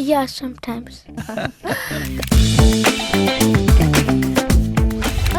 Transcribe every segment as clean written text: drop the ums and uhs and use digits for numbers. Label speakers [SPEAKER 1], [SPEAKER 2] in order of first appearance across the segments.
[SPEAKER 1] Yeah, sometimes.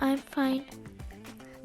[SPEAKER 1] I'm fine.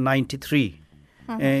[SPEAKER 2] 93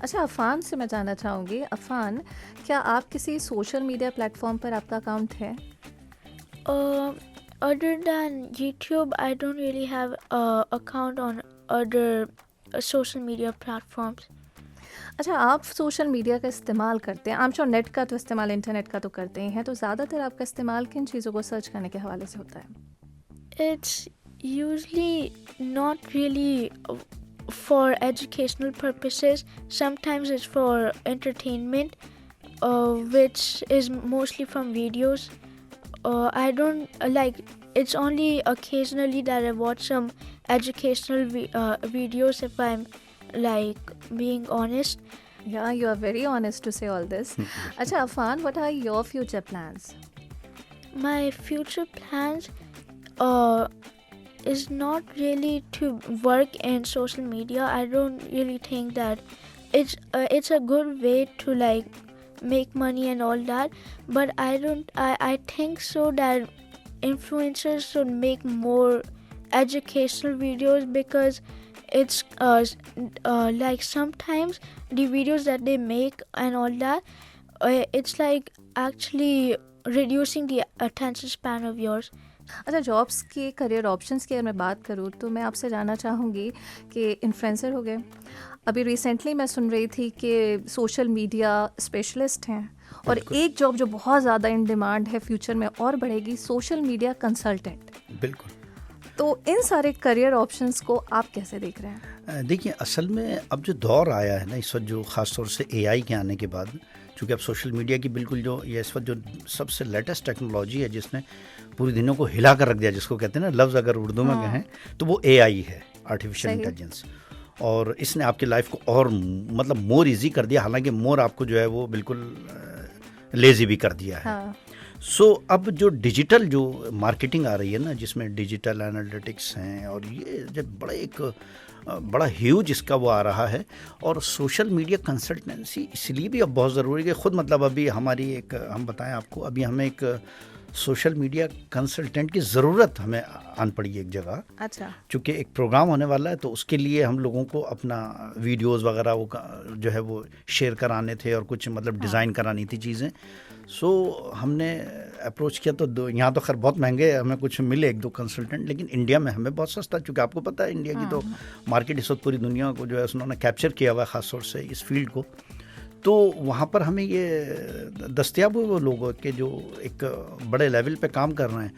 [SPEAKER 3] اچھا عفان سے میں جاننا چاہوں گی، عفان کیا آپ کسی سوشل میڈیا پلیٹ فارم پر آپ کا اکاؤنٹ ہے؟
[SPEAKER 1] Other than YouTube, I don't really have a account on other social media platforms.
[SPEAKER 3] اچھا آپ سوشل میڈیا کا استعمال کرتے ہیں، عام طور نیٹ کا تو استعمال، انٹرنیٹ کا تو کرتے ہی ہیں، تو زیادہ تر آپ کا استعمال کن چیزوں کو سرچ کرنے کے حوالے سے ہوتا ہے؟
[SPEAKER 1] It's usually not really for educational purposes. Sometimes it's for entertainment, which is mostly from videos. I don't like. It's only occasionally that I watch some educational videos, if I'm like being honest.
[SPEAKER 3] Yeah, you are very honest to say all this. اچھا Affan, what are your future plans?
[SPEAKER 1] My future plans is not really to work in social media. I don't really think that it's a good way to like make money and all that, but I think so that influencers should make more educational videos, because it's like sometimes the videos that they make and all that, it's like actually reducing the attention span of yours.
[SPEAKER 3] اچھا jobs کے career options کی اگر میں بات کروں تو میں آپ سے جاننا چاہوں گی کہ انفلوئنسر ہو گئے، ابھی ریسنٹلی میں سن رہی تھی کہ سوشل میڈیا اسپیشلسٹ ہیں، اور ایک جاب جو بہت زیادہ ان ڈیمانڈ ہے فیوچر میں اور بڑھے گی، سوشل میڈیا کنسلٹنٹ.
[SPEAKER 2] بالکل.
[SPEAKER 3] تو ان سارے کریئر آپشنس کو آپ کیسے دیکھ رہے ہیں؟
[SPEAKER 2] دیکھیے اصل میں اب جو دور آیا ہے نا اس وقت، جو خاص طور سے اے آئی کے آنے کے بعد، چونکہ اب سوشل میڈیا کی بالکل جو یہ اس وقت جو سب سے لیٹسٹ ٹیکنالوجی ہے جس نے پوری دنیا کو ہلا کر رکھ دیا، جس کو کہتے ہیں نا لفظ اگر اردو میں کہیں تو وہ اے آئی ہے، آرٹیفیشیل انٹیلیجنس. اور اس نے آپ کی لائف کو اور مطلب مور ایزی کر دیا، حالانکہ مور آپ کو جو ہے وہ بالکل لیزی بھی کر دیا ہے. سو اب جو ڈیجیٹل جو مارکیٹنگ آ رہی ہے نا، جس میں ڈیجیٹل انالیٹکس ہیں، اور یہ جب بڑا ہیوج اس کا وہ آ رہا ہے، اور سوشل میڈیا کنسلٹنسی اس لیے بھی اب بہت ضروری ہے. خود مطلب ابھی ہماری ایک ہم بتائیں آپ کو، ابھی ہمیں ایک سوشل میڈیا کنسلٹنٹ کی ضرورت ہمیں آن پڑی ہے ایک جگہ.
[SPEAKER 3] اچھا.
[SPEAKER 2] چونکہ ایک پروگرام ہونے والا ہے تو اس کے لیے ہم لوگوں کو اپنا ویڈیوز وغیرہ وہ جو ہے وہ شیئر کرانے تھے، اور کچھ مطلب ڈیزائن کرانی تھی چیزیں. سو ہم نے اپروچ کیا، تو یہاں تو خیر بہت مہنگے ہمیں کچھ ملے ایک دو کنسلٹنٹ، لیکن انڈیا میں ہمیں بہت سستا، چونکہ آپ کو پتہ ہے انڈیا کی تو مارکیٹ اس وقت پوری دنیا کو جو ہے انہوں نے کیپچر کیا ہوا ہے، خاص طور سے اس فیلڈ کو. تو وہاں پر ہمیں یہ دستیاب ہوئے وہ لوگ کہ جو ایک بڑے لیول پہ کام کر رہے ہیں.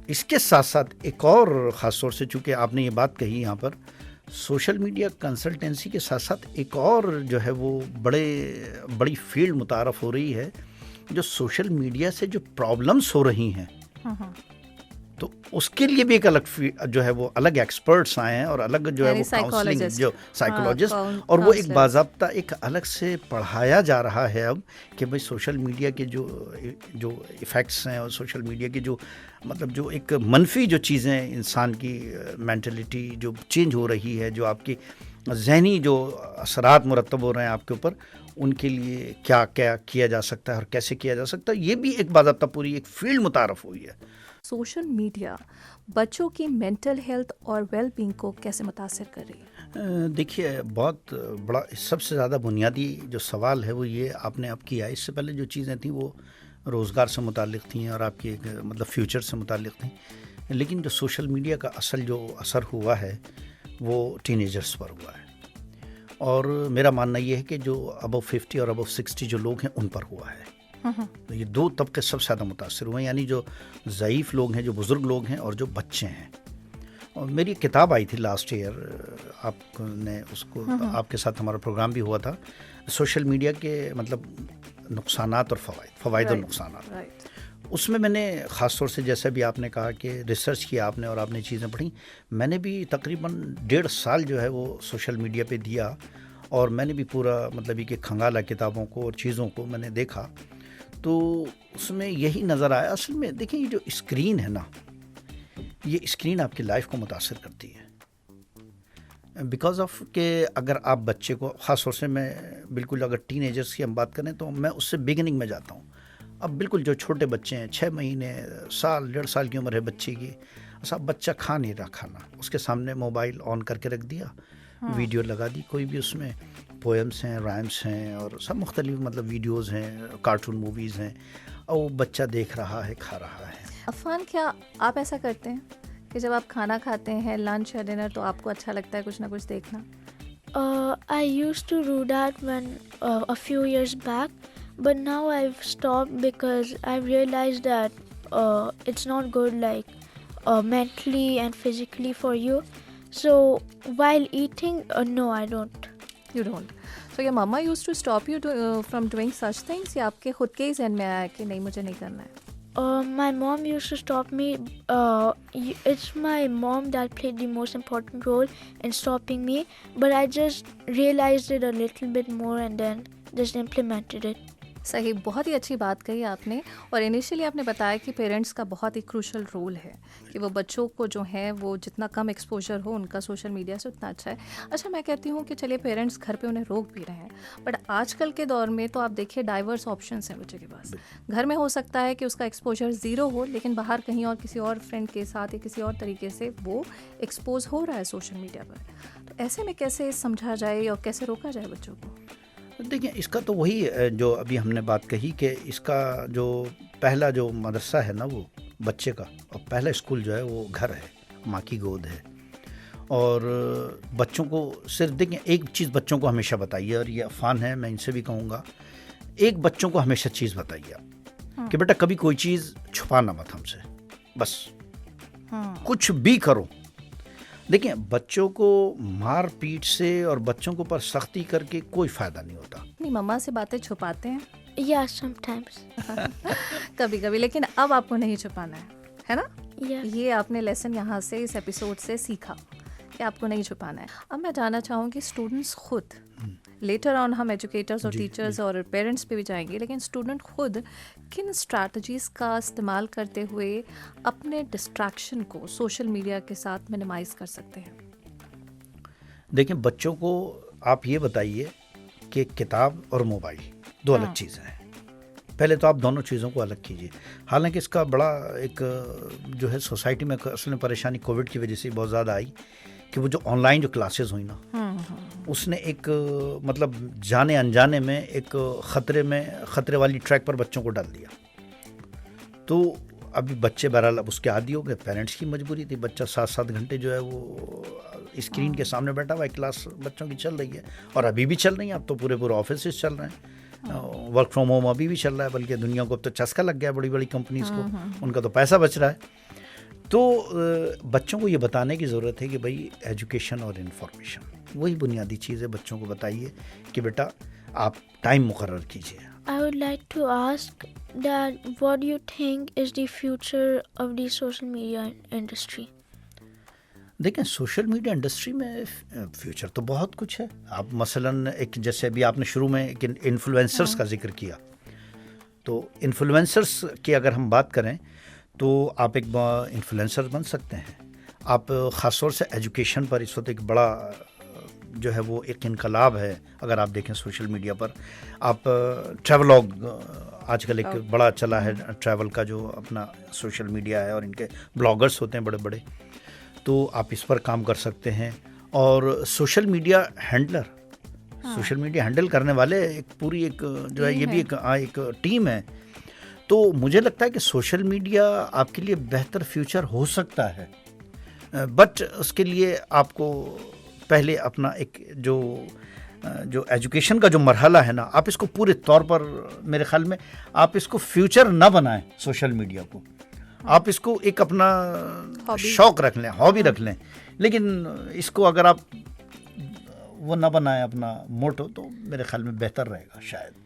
[SPEAKER 2] اس کے ساتھ ساتھ ایک اور خاص طور سے، چونکہ آپ نے یہ بات کہی یہاں پر، سوشل میڈیا کنسلٹنسی کے ساتھ ساتھ ایک اور جو ہے وہ بڑی فیلڈ متعارف ہو رہی ہے، جو سوشل میڈیا سے جو پرابلمس ہو رہی ہیں، تو اس کے لیے بھی ایک الگ جو ہے وہ الگ ایکسپرٹس آئے ہیں، اور الگ جو ہے وہ کاؤنسلنگ جو سائیکولوجسٹ، اور وہ ایک باضابطہ ایک الگ سے پڑھایا جا رہا ہے اب کہ بھائی سوشل میڈیا کے جو ایفیکٹس ہیں، اور سوشل میڈیا کی جو مطلب جو ایک منفی جو چیزیں انسان کی مینٹلٹی جو چینج ہو رہی ہے، جو آپ کی ذہنی جو اثرات مرتب ہو رہے ہیں آپ کے اوپر، ان کے لیے کیا کیا جا سکتا ہے اور کیسے کیا جا سکتا ہے. یہ بھی ایک باضابطہ پوری ایک فیلڈ متعارف ہوئی ہے.
[SPEAKER 3] سوشل میڈیا بچوں کی مینٹل ہیلتھ اور ویل بینگ کو کیسے متاثر کر رہی ہے؟
[SPEAKER 2] دیکھیے بہت بڑا سب سے زیادہ بنیادی جو سوال ہے وہ یہ آپ نے اب کیا. اس سے پہلے جو چیزیں تھیں وہ روزگار سے متعلق تھیں اور آپ کی ایک مطلب فیوچر سے متعلق تھیں، لیکن جو سوشل میڈیا کا اصل جو اثر ہوا ہے وہ ٹین ایجرس پر ہوا ہے. اور میرا ماننا یہ ہے کہ جو ابو 50 اور ابو 60 جو لوگ ہیں ان پر ہوا ہے. یہ دو طبقے سب سے زیادہ متاثر ہوئے ہیں، یعنی جو ضعیف لوگ ہیں، جو بزرگ لوگ ہیں، اور جو بچے ہیں. اور میری کتاب آئی تھی لاسٹ ایئر، آپ نے اس کو آپ کے ساتھ ہمارا پروگرام بھی ہوا تھا، سوشل میڈیا کے مطلب نقصانات اور فوائد اور نقصانات. اس میں نے خاص طور سے جیسے بھی آپ نے کہا کہ ریسرچ کیا آپ نے اور آپ نے چیزیں پڑھی، میں نے بھی تقریباً 1.5 سال جو ہے وہ سوشل میڈیا پہ دیا، اور میں نے بھی پورا مطلب یہ کہ کھنگالا کتابوں کو اور چیزوں کو میں نے دیکھا. تو اس میں یہی نظر آیا، اصل میں دیکھیں یہ جو اسکرین ہے نا، یہ اسکرین آپ کی لائف کو متاثر کرتی ہے، بیکاز آف کہ اگر آپ بچے کو، خاص طور سے میں بالکل اگر ٹین ایجرس کی ہم بات کریں تو میں اس سے بگننگ میں جاتا ہوں. اب بالکل جو چھوٹے بچے ہیں، 6 مہینے، سال، 1.5 سال کی عمر ہے بچے کی، اب بچہ کھا نہیں رہا کھانا، اس کے سامنے موبائل آن کر کے رکھ دیا، ویڈیو لگا دی، کوئی بھی اس میں پوئمس ہیں، رائمس ہیں اور سب مختلف مطلب ویڈیوز ہیں، کارٹون موویز ہیں، اور وہ بچہ دیکھ رہا ہے، کھا رہا ہے.
[SPEAKER 3] عفان، کیا آپ ایسا کرتے ہیں کہ جب آپ کھانا کھاتے ہیں لنچ یا ڈنر تو آپ کو اچھا لگتا ہے کچھ نہ کچھ دیکھنا؟
[SPEAKER 1] I used to do that when a few years back, but now I've stopped because I've realized that it's not good, like mentally and physically for you. So while eating, no, I don't.
[SPEAKER 3] You don't. So your mama used to stop you from doing such things یا آپ کے خود کے ہی ذہن میں آیا کہ نہیں مجھے نہیں کرنا ہے؟
[SPEAKER 1] My mom used to stop me. It's my mom that played the most important role in stopping me, but I just realized it a little bit more and then just implemented it.
[SPEAKER 3] صحیح، بہت ہی اچھی بات کہی آپ نے. اور initially آپ نے بتایا کہ پیرنٹس کا بہت ہی کروشل رول ہے کہ وہ بچوں کو جو ہے وہ جتنا کم ایکسپوجر ہو ان کا سوشل میڈیا سے اتنا اچھا ہے. اچھا، میں کہتی ہوں کہ چلیے پیرنٹس گھر پہ انہیں روک بھی رہے ہیں، بٹ آج کل کے دور میں تو آپ دیکھیے ڈائیورس آپشنس ہیں بچے کے پاس. گھر میں ہو سکتا ہے کہ اس کا ایکسپوجر زیرو ہو، لیکن باہر کہیں اور کسی اور فرینڈ کے ساتھ یا کسی اور طریقے سے وہ ایکسپوز ہو رہا ہے سوشل میڈیا پر. تو ایسے میں کیسے سمجھا جائے اور کیسے روکا جائے بچوں کو؟
[SPEAKER 2] دیکھیں، اس کا تو وہی جو ابھی ہم نے بات کہی کہ اس کا جو پہلا جو مدرسہ ہے نا وہ بچے کا، اور پہلا اسکول جو ہے وہ گھر ہے، ماں کی گود ہے. اور بچوں کو صرف دیکھیں ایک چیز بچوں کو ہمیشہ بتائیے، اور یہ عفان ہے میں ان سے بھی کہوں گا، ایک بچوں کو ہمیشہ چیز بتائیے آپ کہ بیٹا کبھی کوئی چیز چھپانا مت ہم سے، بس کچھ بھی کرو. دیکھیں بچوں کو مار پیٹ سے اور بچوں کو پر سختی کر کے کوئی فائدہ نہیں ہوتا.
[SPEAKER 3] اپنی مما سے باتیں چھپاتے ہیں؟
[SPEAKER 1] Yeah, sometimes.
[SPEAKER 3] کبھی کبھی، لیکن اب آپ کو نہیں چھپانا ہے نا؟
[SPEAKER 1] Yeah.
[SPEAKER 3] یہ آپ نے لیسن یہاں سے اس ایپیسوڈ سے سیکھا کہ آپ کو نہیں چھپانا ہے. اب میں جاننا چاہوں کہ اسٹوڈنٹس خود، لیٹر آن ہم ایجوکیٹرز اور ٹیچرز اور پیرنٹس پہ بھی جائیں گے، لیکن اسٹوڈنٹ خود کن اسٹریٹجیز کا استعمال کرتے ہوئے اپنے ڈسٹریکشن کو سوشل میڈیا کے ساتھ منیمائز کر سکتے ہیں؟
[SPEAKER 2] دیکھیں بچوں کو آپ یہ بتائیے کہ کتاب اور موبائل دو الگ چیزیں ہیں. پہلے تو آپ دونوں چیزوں کو الگ کیجیے. حالانکہ اس کا بڑا ایک جو ہے سوسائٹی میں اصل میں پریشانی کووڈ کی وجہ سے بہت زیادہ آئی کہ وہ جو آن لائن جو کلاسز ہوئی نا، اس نے ایک مطلب جانے انجانے میں ایک خطرے والی ٹریک پر بچوں کو ڈال دیا. تو ابھی بچے بہرحال اب اس کے عادی ہو گئے. پیرنٹس کی مجبوری تھی، بچہ 7 گھنٹے جو ہے وہ اسکرین کے سامنے بیٹھا ہوا ہے. کلاس بچوں کی چل رہی ہے اور ابھی بھی چل رہی ہیں. اب تو پورے آفیسز چل رہے ہیں، ورک فرام ہوم ابھی بھی چل رہا ہے. بلکہ دنیا کو اب تو چسکا لگ گیا بڑی کمپنیز کو، ان کا تو پیسہ بچ رہا ہے. تو بچوں کو یہ بتانے کی ضرورت ہے کہ بھائی ایجوکیشن اور انفارمیشن وہی بنیادی چیز ہے. بچوں کو بتائیے کہ بیٹا آپ ٹائم مقرر کیجیے.
[SPEAKER 1] I would like to ask that what do you think is the future of the social media industry?
[SPEAKER 2] دیکھیں سوشل میڈیا انڈسٹری میں فیوچر تو بہت کچھ ہے. آپ مثلاً ایک جیسے ابھی آپ نے شروع میں ایک انفلوئنسرس کا ذکر کیا، تو انفلوئنسرس کی اگر ہم بات کریں تو آپ ایک انفلوئنسر بن سکتے ہیں. آپ خاص طور سے ایجوکیشن پر اس وقت ایک بڑا جو ہے وہ ایک انقلاب ہے. اگر آپ دیکھیں سوشل میڈیا پر آپ ٹریولاگ آج کل ایک بڑا چلا ہے ٹریول کا، جو اپنا سوشل میڈیا ہے اور ان کے بلاگرس ہوتے ہیں بڑے بڑے، تو آپ اس پر کام کر سکتے ہیں. اور سوشل میڈیا ہینڈل کرنے والے ایک پوری ایک جو ہے یہ بھی ایک ٹیم ہے. تو مجھے لگتا ہے کہ سوشل میڈیا آپ کے لیے بہتر فیوچر ہو سکتا ہے، بٹ اس کے لیے آپ کو پہلے اپنا ایک جو ایجوکیشن کا جو مرحلہ ہے نا، آپ اس کو پورے طور پر میرے خیال میں آپ اس کو فیوچر نہ بنائیں. سوشل میڈیا کو آپ اس کو ایک اپنا شوق رکھ لیں، ہابی رکھ لیں، لیکن اس کو اگر آپ وہ نہ بنائیں اپنا موٹو، تو میرے خیال میں بہتر رہے گا شاید.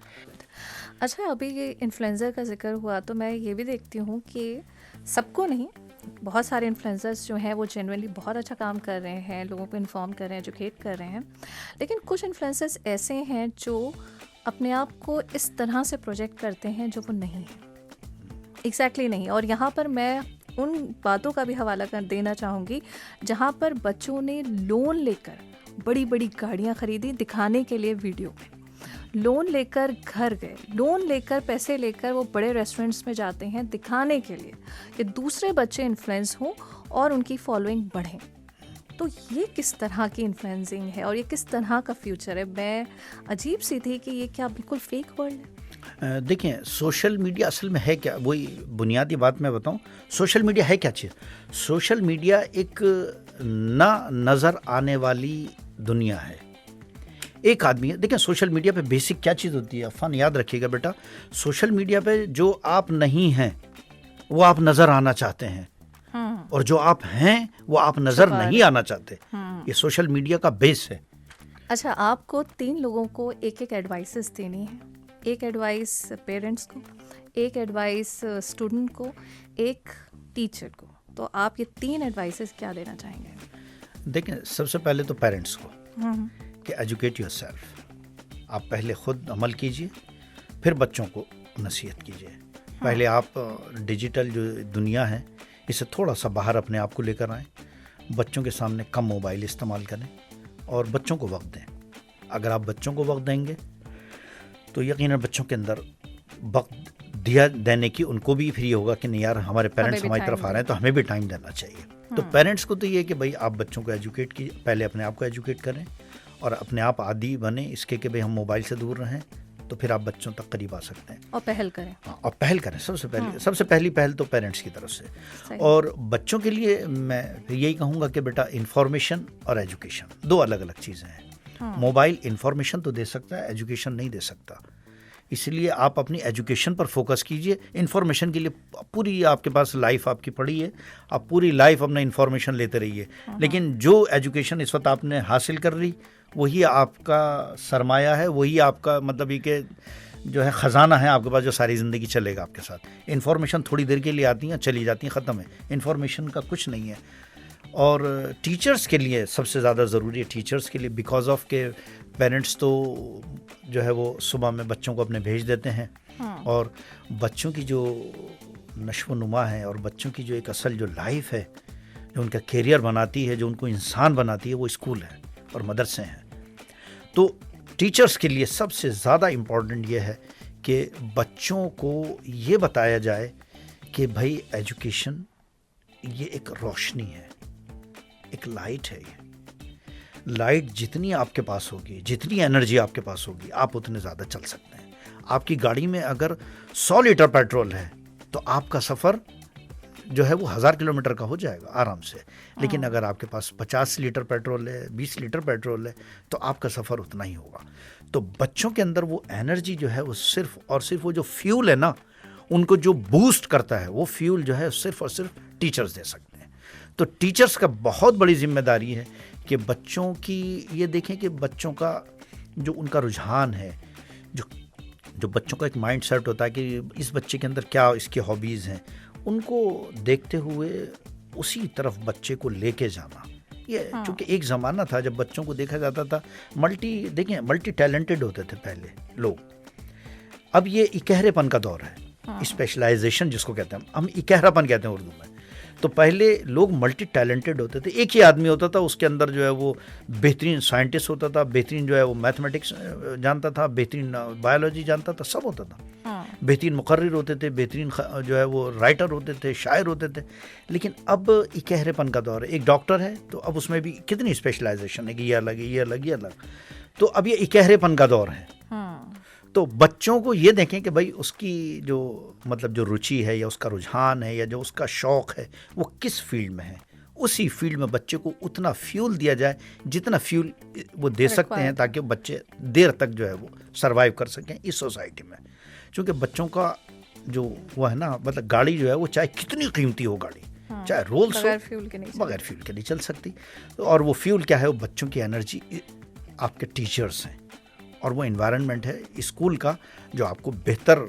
[SPEAKER 3] اچھا، ابھی یہ انفلوئنسر کا ذکر ہوا تو میں یہ بھی دیکھتی ہوں کہ سب کو نہیں، بہت سارے انفلوئنسرز جو ہیں وہ جینوئنلی بہت اچھا کام کر رہے ہیں، لوگوں کو انفارم کر رہے ہیں، ایجوکیٹ کر رہے ہیں، لیکن کچھ انفلوئنسرز ایسے ہیں جو اپنے آپ کو اس طرح سے پروجیکٹ کرتے ہیں جو وہ نہیں ہیں، ایگزیکٹلی نہیں. اور یہاں پر میں ان باتوں کا بھی حوالہ کر دینا چاہوں گی جہاں پر بچوں نے لون لے کر بڑی بڑی گاڑیاں خریدی دکھانے کے لیے، ویڈیو میں لون لے کر گھر گئے، لون لے کر پیسے لے کر وہ بڑے ریسٹورنٹس میں جاتے ہیں دکھانے کے لیے کہ دوسرے بچے انفلوئنس ہوں اور ان کی فالوئنگ بڑھیں. تو یہ کس طرح کی انفلوئنسنگ ہے اور یہ کس طرح کا فیوچر ہے؟ میں عجیب سی تھی کہ یہ کیا بالکل فیک ورلڈ ہے؟
[SPEAKER 2] دیکھیں سوشل میڈیا اصل میں ہے کیا، وہی بنیادی بات میں بتاؤں، سوشل میڈیا ہے کیا چیز؟ سوشل میڈیا ایک نہ نظر آنے والی دنیا ہے. ایک آدمی ہے، دیکھیں سوشل میڈیا پہ بیسک کیا چیز ہوتی ہے عفان، یاد رکھیے گا بیٹا، سوشل میڈیا پہ جو آپ نہیں ہیں وہ آپ نظر آنا چاہتے ہیں، اور جو آپ ہیں وہ آپ نظر نہیں آنا چاہتے. یہ سوشل میڈیا کا بیس ہے.
[SPEAKER 3] اچھا، آپ کو 3 لوگوں کو ایک ایک ایڈوائسز دینی ہے. ایک ایڈوائس پیرنٹس کو، ایک ایڈوائس اسٹوڈنٹ کو، ایک ٹیچر کو. تو آپ یہ 3 ایڈوائسز کیا دینا چاہیں گے؟
[SPEAKER 2] دیکھیں سب سے پہلے تو پیرنٹس کو کہ ایجوکیٹ یور سیلف. آپ پہلے خود عمل کیجئے، پھر بچوں کو نصیحت کیجئے. پہلے آپ ڈیجیٹل جو دنیا ہے اسے تھوڑا سا باہر اپنے آپ کو لے کر آئیں. بچوں کے سامنے کم موبائل استعمال کریں اور بچوں کو وقت دیں. اگر آپ بچوں کو وقت دیں گے تو یقیناً بچوں کے اندر وقت دینے کی ان کو بھی فری ہوگا کہ نہیں یار ہمارے پیرنٹس ہماری طرف آ رہے ہیں تو ہمیں بھی ٹائم دینا چاہیے. تو پیرنٹس کو تو یہ کہ بھائی آپ بچوں کو ایجوکیٹ کیجیے، پہلے اپنے آپ کو ایجوکیٹ کریں اور اپنے آپ عادی بنیں اس کے کہ بھائی ہم موبائل سے دور رہیں، تو پھر آپ بچوں تک قریب آ سکتے ہیں.
[SPEAKER 3] اور پہل کریں.
[SPEAKER 2] اور پہل کریں. سب سے پہلی پہل تو پیرنٹس کی طرف سے. اور بچوں کے لیے میں یہی کہوں گا کہ بیٹا انفارمیشن اور ایجوکیشن 2 الگ الگ چیزیں ہیں. موبائل انفارمیشن تو دے سکتا ہے، ایجوکیشن نہیں دے سکتا. اس لیے آپ اپنی ایجوکیشن پر فوکس کیجئے. انفارمیشن کے لیے پوری آپ کے پاس لائف آپ کی پڑی ہے، آپ پوری لائف اپنا انفارمیشن لیتے رہیے. لیکن جو ایجوکیشن اس وقت آپ نے حاصل کر لی وہی آپ کا سرمایہ ہے، وہی آپ کا مطلب یہ کہ جو ہے خزانہ ہے آپ کے پاس جو ساری زندگی چلے گا آپ کے ساتھ. انفارمیشن تھوڑی دیر کے لیے آتی ہیں چلی جاتی ہیں، ختم ہے. انفارمیشن کا کچھ نہیں ہے. اور ٹیچرز کے لیے سب سے زیادہ ضروری ہے، ٹیچرز کے لیے بیکاز آف کہ پیرنٹس تو جو ہے وہ صبح میں بچوں کو اپنے بھیج دیتے ہیں، اور بچوں کی جو نشو و نما ہے اور بچوں کی جو ایک اصل جو لائف ہے جو ان کا کیریئر بناتی ہے، جو ان کو انسان بناتی ہے، وہ اسکول ہے اور مدرسے ہیں. تو ٹیچرز کے لیے سب سے زیادہ امپورٹنٹ یہ ہے کہ بچوں کو یہ بتایا جائے کہ بھائی ایجوکیشن یہ ایک روشنی ہے، ایک لائٹ ہے. یہ لائٹ جتنی آپ کے پاس ہوگی، جتنی انرجی آپ کے پاس ہوگی، آپ اتنے زیادہ چل سکتے ہیں. آپ کی گاڑی میں اگر 100 لیٹر پیٹرول ہے تو آپ کا سفر جو ہے وہ 1000 کلومیٹر کا ہو جائے گا آرام سے. لیکن اگر آپ کے پاس 50 لیٹر پیٹرول ہے، 20 لیٹر پیٹرول ہے، تو آپ کا سفر اتنا ہی ہوگا. تو بچوں کے اندر وہ انرجی جو ہے وہ صرف اور صرف وہ جو فیول ہے نا، ان کو جو بوسٹ کرتا ہے وہ فیول جو ہے صرف اور صرف ٹیچرز دے سکتے ہیں. تو ٹیچرز کا بہت بڑی ذمہ داری ہے کہ بچوں کی یہ دیکھیں کہ بچوں کا جو ان کا رجحان ہے، جو بچوں کا ایک مائنڈ سیٹ ہوتا ہے کہ اس بچے کے اندر کیا اس کی ہابیز ہیں، ان کو دیکھتے ہوئے اسی طرف بچے کو لے کے جانا. یہ چونکہ ایک زمانہ تھا جب بچوں کو دیکھا جاتا تھا ملٹی ٹیلنٹڈ ہوتے تھے پہلے لوگ. اب یہ اکہرے پن کا دور ہے، اسپیشلائزیشن جس کو کہتے ہیں ہم اکہرا پن کہتے ہیں اردو میں. تو پہلے لوگ ملٹی ٹیلنٹڈ ہوتے تھے، ایک ہی آدمی ہوتا تھا، اس کے اندر جو ہے وہ بہترین سائنٹسٹ ہوتا تھا، بہترین جو ہے وہ میتھمیٹکس جانتا تھا، بہترین بایولوجی جانتا تھا، سب ہوتا تھا. بہترین مقرر ہوتے تھے، بہترین جو ہے وہ رائٹر ہوتے تھے، شاعر ہوتے تھے. لیکن اب اکہرے پن کا دور ہے. ایک ڈاکٹر ہے تو اب اس میں بھی کتنی اسپیشلائزیشن ہے کہ یہ الگ ہے، یہ الگ، یہ الگ. تو اب یہ اکہرے پن کا دور ہے. تو بچوں کو یہ دیکھیں کہ بھائی اس کی جو مطلب جو رچی ہے یا اس کا رجحان ہے یا جو اس کا شوق ہے وہ کس فیلڈ میں ہے. اسی فیلڈ میں بچے کو اتنا فیول دیا جائے جتنا فیول وہ دے سکتے ہیں، تاکہ بچے دیر تک جو ہے وہ سروائیو کر سکیں اس سوسائٹی میں. چونکہ بچوں کا جو وہ ہے نا، مطلب گاڑی جو ہے وہ چاہے کتنی قیمتی ہو گاڑی، چاہے رولز ہو، بغیر فیول کے نہیں چل سکتی. اور وہ فیول کیا ہے؟ وہ بچوں کی انرجی، آپ کے ٹیچرز ہیں، اور وہ انوائرنمنٹ ہے اسکول کا جو آپ کو بہتر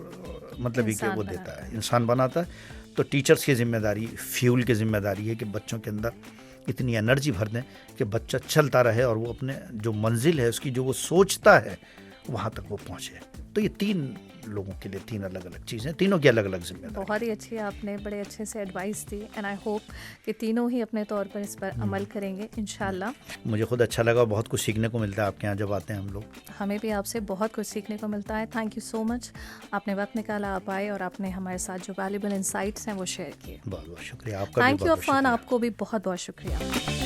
[SPEAKER 2] مطلب یہ کہ وہ دیتا ہے، انسان بناتا ہے. تو ٹیچرز کی ذمہ داری، فیول کی ذمہ داری ہے کہ بچوں کے اندر اتنی انرجی بھر دیں کہ بچہ چلتا رہے اور وہ اپنے جو منزل ہے اس کی جو وہ سوچتا ہے وہاں تک وہ پہنچے. تو یہ 3 لوگوں کے لیے 3 الگ الگ چیزیں، تینوں کی الگ الگ ذمہ داری.
[SPEAKER 3] بہت ہی اچھی آپ نے بڑے اچھے سے advice the, and I hope کہ تینوں ہی اپنے طور پر اس پر عمل کریں گے انشاءاللہ.
[SPEAKER 2] مجھے خود اچھا لگا، بہت کچھ سیکھنے کو ملتا ہے آپ کے یہاں جب آتے ہیں ہم لوگ.
[SPEAKER 3] ہمیں بھی آپ سے بہت کچھ سیکھنے کو ملتا ہے. تھینک یو سو مچ، آپ نے وقت نکالا، آپ آئے اور آپ نے ہمارے ساتھ جو ویلیبل انسائٹس ہیں وہ شیئر کیے.
[SPEAKER 2] بہت بہت شکریہ آپ کا.
[SPEAKER 3] تھینک یو عفان، آپ کو بھی بہت بہت شکریہ.